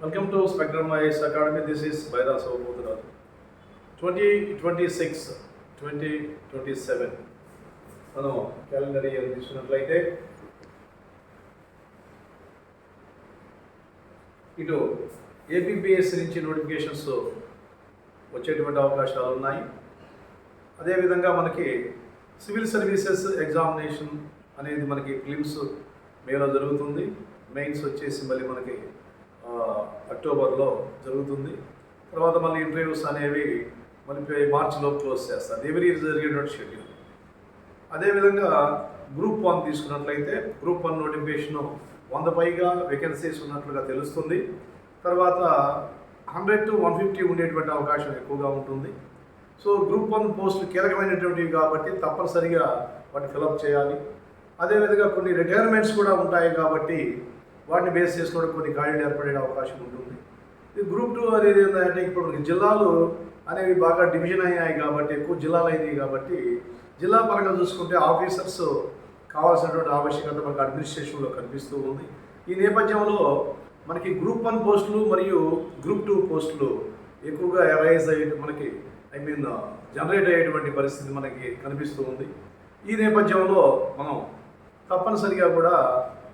Welcome to Spectrum IAS Academy. This is Bhaira Saubodra. 2026, 2027 మనం calendar year తీసుకున్నట్లయితే ఇటు APPSC నుంచి నోటిఫికేషన్స్ వచ్చేటువంటి అవకాశాలు ఉన్నాయి. అదేవిధంగా మనకి సివిల్ సర్వీసెస్ ఎగ్జామినేషన్ అనేది మనకి ఫిలిమ్స్ మేలో జరుగుతుంది. మెయిన్స్ వచ్చేసి మళ్ళీ మనకి అక్టోబర్లో జరుగుతుంది. తర్వాత మళ్ళీ ఇంటర్వ్యూస్ అనేవి మళ్ళీ మార్చిలో క్లోజ్ చేస్తారు. ఎవ్రీ ఇయర్ జరిగేటువంటి షెడ్యూల్. అదేవిధంగా గ్రూప్ 1 తీసుకున్నట్లయితే గ్రూప్ 1 నోటిఫికేషన్ 100 పైగా వేకెన్సీస్ ఉన్నట్లుగా తెలుస్తుంది. తర్వాత 100 to 150 ఉండేటువంటి అవకాశం ఎక్కువగా ఉంటుంది. సో గ్రూప్ 1 పోస్టులు కీలకమైనటువంటివి కాబట్టి తప్పనిసరిగా వాటిని ఫిలప్ చేయాలి. అదేవిధంగా కొన్ని రిటైర్మెంట్స్ కూడా ఉంటాయి కాబట్టి వాటిని బేస్ చేసుకొని కొన్ని ఖాళీలు ఏర్పడే అవకాశం ఉంటుంది. ఈ గ్రూప్ 2 అనేది ఏంటంటే ఇప్పుడు జిల్లాలు అనేవి బాగా డివిజన్ అయ్యాయి కాబట్టి ఎక్కువ జిల్లాలు అయినాయి కాబట్టి జిల్లా పరంగా చూసుకుంటే ఆఫీసర్స్ కావాల్సినటువంటి ఆవశ్యకత మనకు అడ్మినిస్ట్రేషన్లో కనిపిస్తూ ఉంది. ఈ నేపథ్యంలో మనకి గ్రూప్ 1 పోస్టులు మరియు గ్రూప్ 2 పోస్టులు ఎక్కువగా అరైజ్ అయ్యే మనకి జనరేట్ అయ్యేటువంటి పరిస్థితి మనకి కనిపిస్తూ ఉంది. ఈ నేపథ్యంలో మనం తప్పనిసరిగా కూడా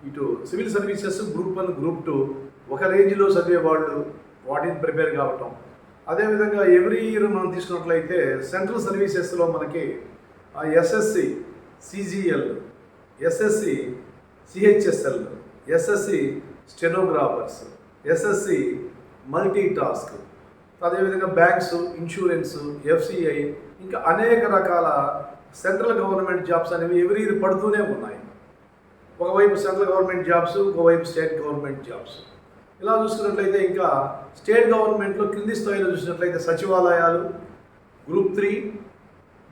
ఇటు సివిల్ సర్వీసెస్ గ్రూప్ 1 గ్రూప్ 2 ఒక రేంజ్లో చదివే వాళ్ళు వాటిని ప్రిపేర్ కావటం. అదేవిధంగా ఎవ్రీ ఇయర్ మనం తీసుకున్నట్లయితే సెంట్రల్ సర్వీసెస్లో మనకి SSC CGL, SSC CHSL, SSC stenographers, SSC multi task, అదేవిధంగా బ్యాంక్స్, ఇన్సూరెన్స్, ఎఫ్సిఐ, ఇంకా అనేక రకాల సెంట్రల్ గవర్నమెంట్ జాబ్స్ అనేవి ఎవ్రీ ఇయర్ పడుతూనే ఉన్నాయి. ఒకవైపు సెంట్రల్ గవర్నమెంట్ జాబ్స్, ఒకవైపు స్టేట్ గవర్నమెంట్ జాబ్స్. ఇలా చూసుకున్నట్లయితే ఇంకా స్టేట్ గవర్నమెంట్లో కింది స్థాయిలో చూసినట్లయితే సచివాలయాలు, గ్రూప్ 3,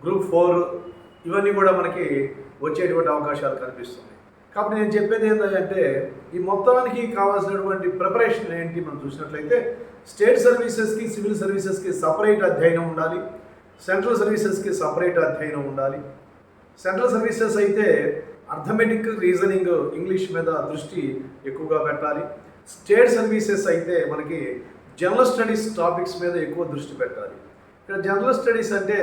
గ్రూప్ 4 ఇవన్నీ కూడా మనకి వచ్చేటువంటి అవకాశాలు కనిపిస్తున్నాయి. కాబట్టి నేను చెప్పేది ఏంటంటే ఈ మొత్తానికి కావాల్సినటువంటి ప్రిపరేషన్ ఏంటి మనం చూసినట్లయితే స్టేట్ సర్వీసెస్కి, సివిల్ సర్వీసెస్కి సపరేట్ అధ్యయనం ఉండాలి. సెంట్రల్ సర్వీసెస్కి సపరేట్ అధ్యయనం ఉండాలి. సెంట్రల్ సర్వీసెస్ అయితే అర్థమెటిక్, రీజనింగ్, ఇంగ్లీష్ మీద దృష్టి ఎక్కువగా పెట్టాలి. స్టేట్ సర్వీసెస్ అయితే మనకి జనరల్ స్టడీస్ టాపిక్స్ మీద ఎక్కువ దృష్టి పెట్టాలి. ఇక్కడ జనరల్ స్టడీస్ అంటే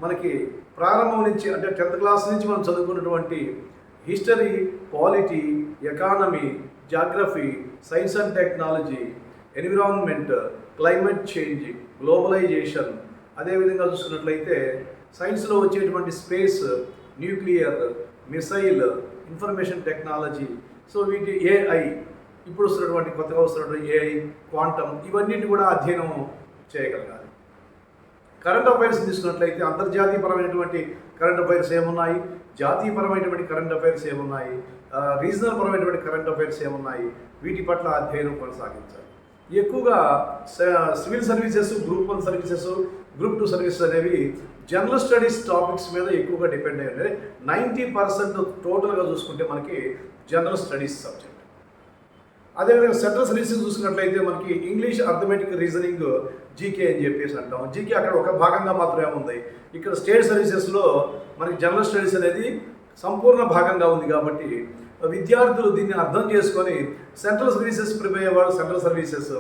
మనకి ప్రారంభం నుంచి అంటే 10th క్లాస్ నుంచి మనం చదువుకున్నటువంటి history, polity, economy, geography, science and technology, environment, climate change, globalisation, అదేవిధంగా చూసుకున్నట్లయితే సైన్స్లో వచ్చేటువంటి space, nuclear, missile, information technology, so వీటి ఏఐ, ఇప్పుడు వస్తున్నటువంటి కొత్తగా వస్తున్నటువంటి ఏఐ, క్వాంటమ్, ఇవన్నిటిని కూడా అధ్యయనం చేయగలగాలి. కరెంట్ అఫైర్స్ తీసుకున్నట్లయితే అంతర్జాతీయపరమైనటువంటి కరెంట్ అఫైర్స్ ఏమున్నాయి, జాతీయపరమైనటువంటి కరెంట్ అఫైర్స్ ఏమున్నాయి, రీజనల్ పరమైనటువంటి కరెంట్ అఫైర్స్ ఏమున్నాయి, వీటి పట్ల అధ్యయనం కొనసాగించాలి. ఎక్కువగా civil services, group 1 services, group 2 services అనేవి జనరల్ స్టడీస్ టాపిక్స్ మీద ఎక్కువగా డిపెండ్ అయ్యి ఉన్నాయి. 90% టోటల్గా చూసుకుంటే మనకి జనరల్ స్టడీస్ సబ్జెక్ట్. అదేవిధంగా సెంట్రల్ సర్వీసెస్ చూసుకున్నట్లయితే మనకి ఇంగ్లీష్, అర్థమెటిక్, రీజనింగ్, జీకే అని చెప్పేసి అంటాం. జీకే అక్కడ ఒక భాగంగా మాత్రమే ఉంది. ఇక్కడ స్టేట్ సర్వీసెస్లో మనకి జనరల్ స్టడీస్ అనేది సంపూర్ణ భాగంగా ఉంది కాబట్టి విద్యార్థులు దీన్ని అర్థం చేసుకొని సెంట్రల్ సర్వీసెస్ ప్రిపేర్ అయ్యేవాడు central services,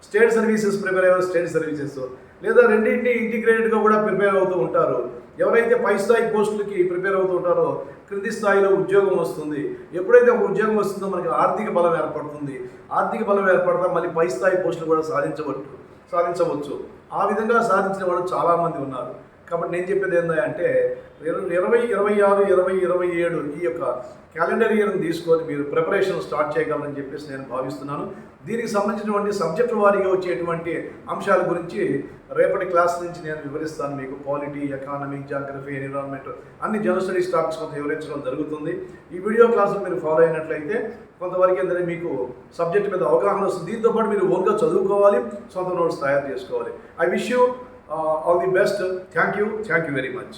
state services prepare అయ్యేవాడు స్టేట్ సర్వీసెస్, లేదా రెండింటినీ ఇంటిగ్రేటెడ్గా కూడా ప్రిపేర్ అవుతూ ఉంటారు. ఎవరైతే పై స్థాయి పోస్టులకి ప్రిపేర్ అవుతూ ఉంటారో క్రింది స్థాయిలో ఉద్యోగం వస్తుంది. ఎప్పుడైతే ఒక ఉద్యోగం వస్తుందో మనకి ఆర్థిక బలం ఏర్పడుతుంది. ఆర్థిక బలం ఏర్పడతా మళ్ళీ పై స్థాయి పోస్టులు కూడా సాధించవచ్చు. ఆ విధంగా సాధించిన వాళ్ళు చాలామంది ఉన్నారు. కాబట్టి నేను చెప్పేది ఏంటంటే 2026, 2027 ఈ యొక్క క్యాలెండర్ ఇయర్ని తీసుకొని మీరు ప్రిపరేషన్ స్టార్ట్ చేయగలరని చెప్పేసి నేను భావిస్తున్నాను. దీనికి సంబంధించినటువంటి సబ్జెక్టుల వారీగా వచ్చేటువంటి అంశాల గురించి రేపటి క్లాస్ నుంచి నేను వివరిస్తాను. మీకు పాలిటీ, ఎకానమీ, జాగ్రఫీ, ఎన్విరాన్మెంట్ అన్ని జనరల్ స్టడీస్ టాపిక్స్ కొంత వివరించడం జరుగుతుంది. ఈ వీడియో క్లాసులు మీరు ఫాలో అయినట్లయితే కొంతవరకు ఏంటంటే మీకు సబ్జెక్ట్ మీద అవగాహన వస్తుంది. దీంతోపాటు మీరు ఓన్గా చదువుకోవాలి, సొంత నోట్స్ తయారు చేసుకోవాలి. I wish you all the best. Thank you very much.